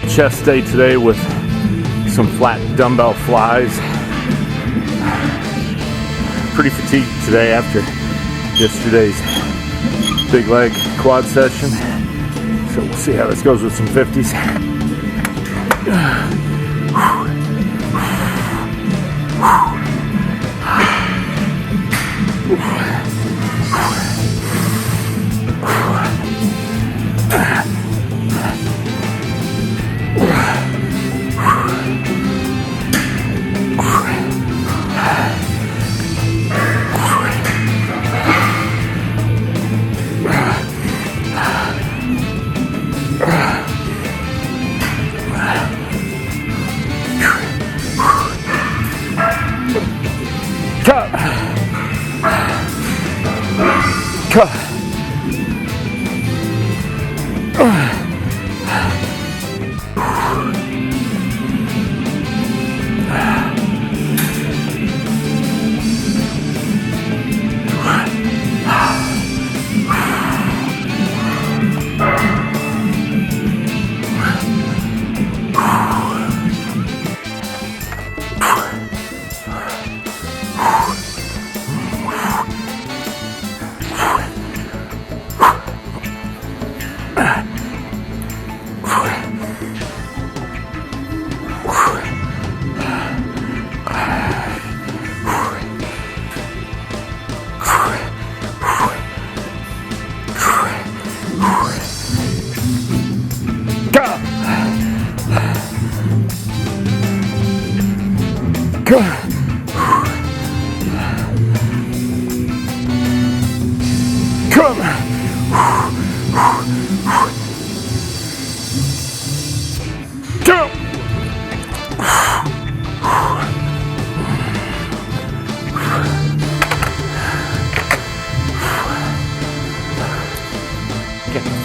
chest day today with some flat dumbbell flies. Pretty fatigued today after yesterday's big leg quad session. So we'll see how this goes with some 50s.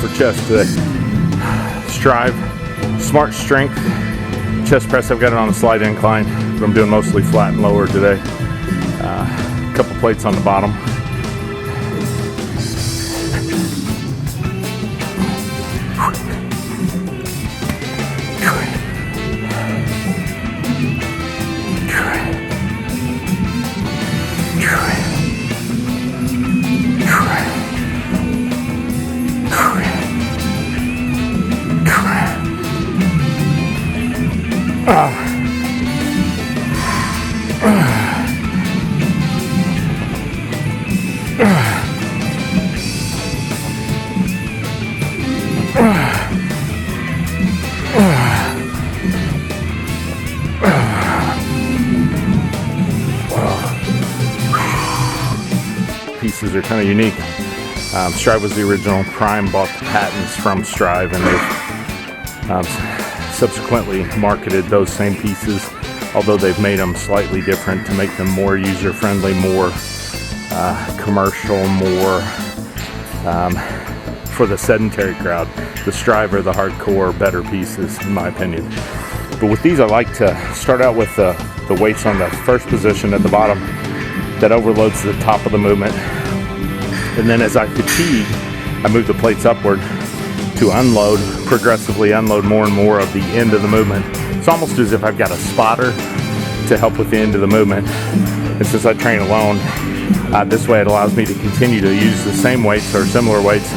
For chest today, strive, smart strength, chest press. I've got it on a slight incline, but I'm doing mostly flat and lower today. A couple plates on the bottom. Pieces are kind of unique. Strive was the original. Prime bought the patents from Strive, and they've subsequently marketed those same pieces, although they've made them slightly different to make them more user-friendly, more commercial, more for the sedentary crowd. The Strive are the hardcore, better pieces, in my opinion. But with these, I like to start out with the weights on the first position at the bottom. That overloads the top of the movement. And then as I fatigue, I move the plates upward to unload, progressively unload more and more of the end of the movement. It's almost as if I've got a spotter to help with the end of the movement. And since I train alone, this way it allows me to continue to use the same weights or similar weights,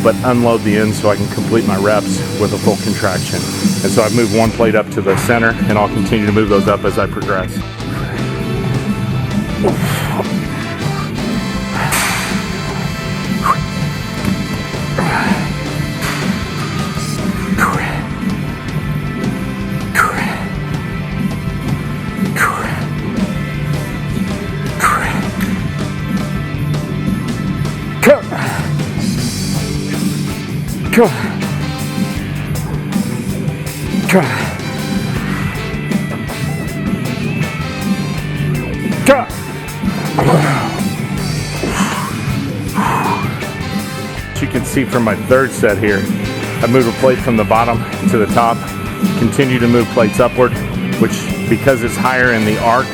but unload the end so I can complete my reps with a full contraction. And so I've moved one plate up to the center, and I'll continue to move those up as I progress. As you can see from my third set here, I move a plate from the bottom to the top, continue to move plates upward, which, because it's higher in the arc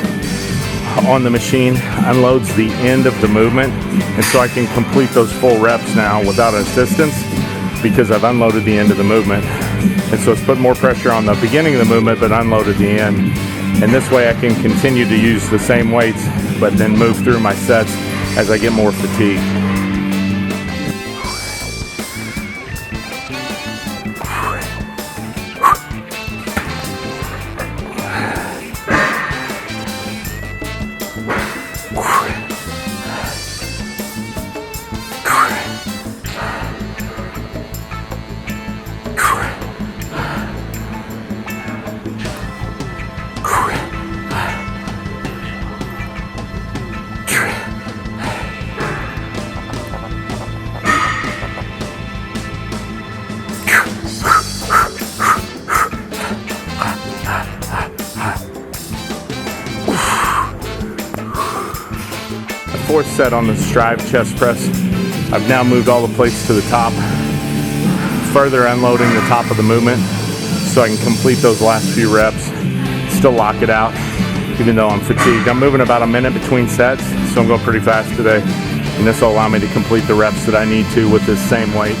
on the machine, unloads the end of the movement, and so I can complete those full reps now without assistance because I've unloaded the end of the movement. And so it's put more pressure on the beginning of the movement, but unload at the end. And this way I can continue to use the same weights, but then move through my sets as I get more fatigue. Fourth set on the strive chest press. I've now moved all the plates to the top, further unloading the top of the movement so I can complete those last few reps, still lock it out even though I'm fatigued. I'm moving about a minute between sets, so I'm going pretty fast today, and this will allow me to complete the reps that I need to with this same weight.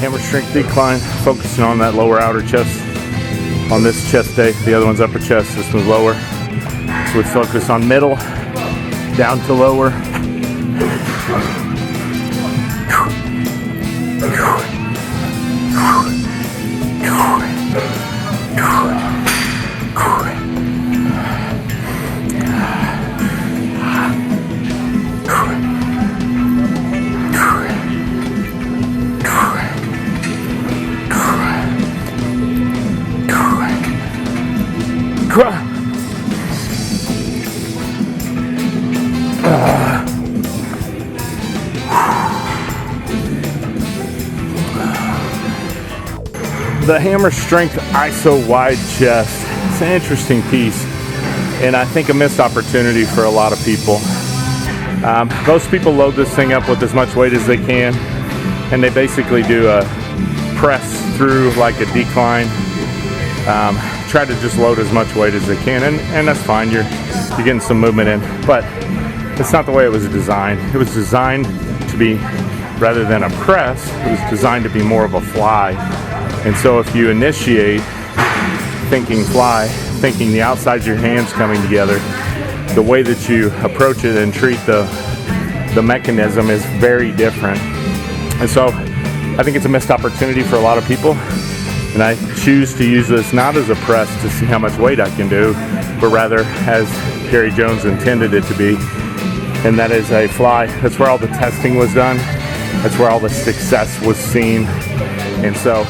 Hammer strength decline, focusing on that lower outer chest on this chest day. The other one's upper chest, this one's lower. So we focus on middle, down to lower. The hammer strength ISO wide chest, it's an interesting piece, and I think a missed opportunity for a lot of people. Most people load this thing up with as much weight as they can, and they basically do a press through like a decline. Try to just load as much weight as they can, and that's fine. You're getting some movement in, but it's not the way it was designed. It was designed to be, rather than a press, it was designed to be more of a fly. And so if you initiate thinking fly, thinking the outsides of your hands coming together, the way that you approach it and treat the mechanism is very different. And so I think it's a missed opportunity for a lot of people. And I choose to use this not as a press to see how much weight I can do, but rather as Gary Jones intended it to be. And that is a fly. That's where all the testing was done. That's where all the success was seen. And so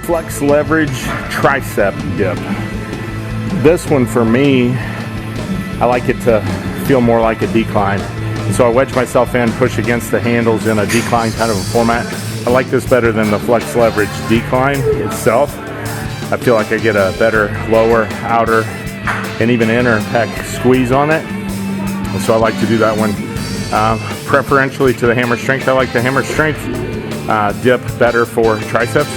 flex leverage tricep dip. This one for me, I like it to feel more like a decline. And so I wedge myself in, push against the handles in a decline kind of a format. I like this better than the flex leverage decline itself. I feel like I get a better lower, outer, and even inner pec squeeze on it. And so I like to do that one preferentially to the hammer strength. I like the hammer strength dip better for triceps.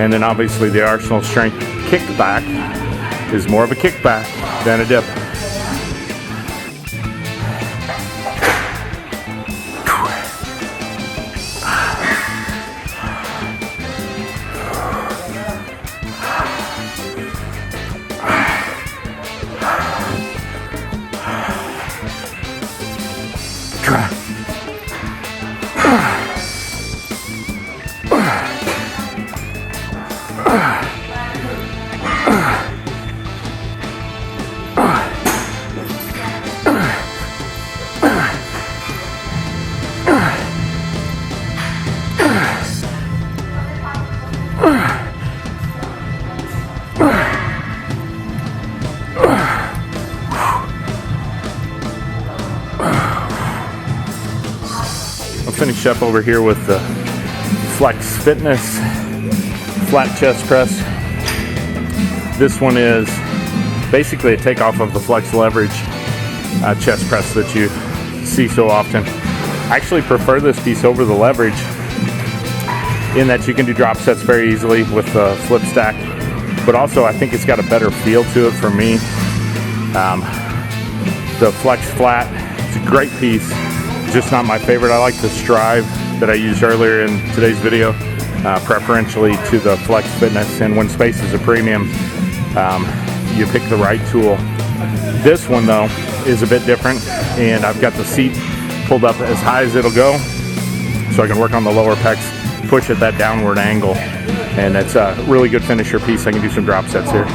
And then obviously the Arsenal Strength kickback is more of a kickback than a dip. I'll finish up over here with the Flex Fitness flat chest press. This one is basically a takeoff of the Flex Leverage chest press that you see so often. I actually prefer this piece over the Leverage in that you can do drop sets very easily with the flip stack, but also I think it's got a better feel to it for me. The Flex Flat, it's a great piece, just not my favorite. I like the Strive that I used earlier in today's video, preferentially to the Flex Fitness, and when space is a premium, you pick the right tool. This one though is a bit different, and I've got the seat pulled up as high as it'll go so I can work on the lower pecs, push at that downward angle, and it's a really good finisher piece. I can do some drop sets here.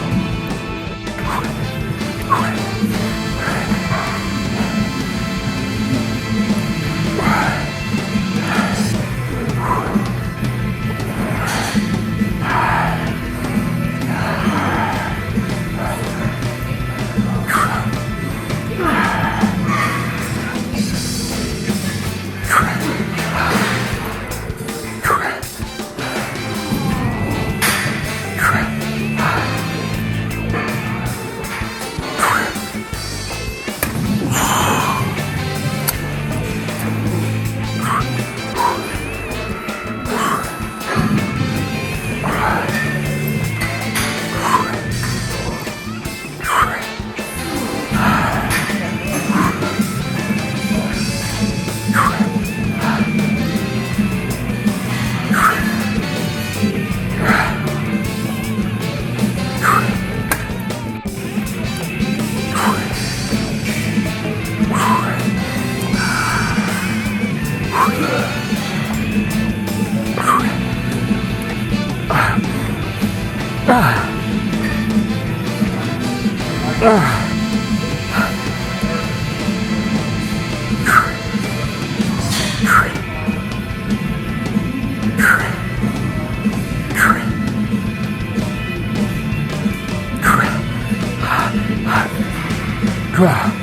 Wow.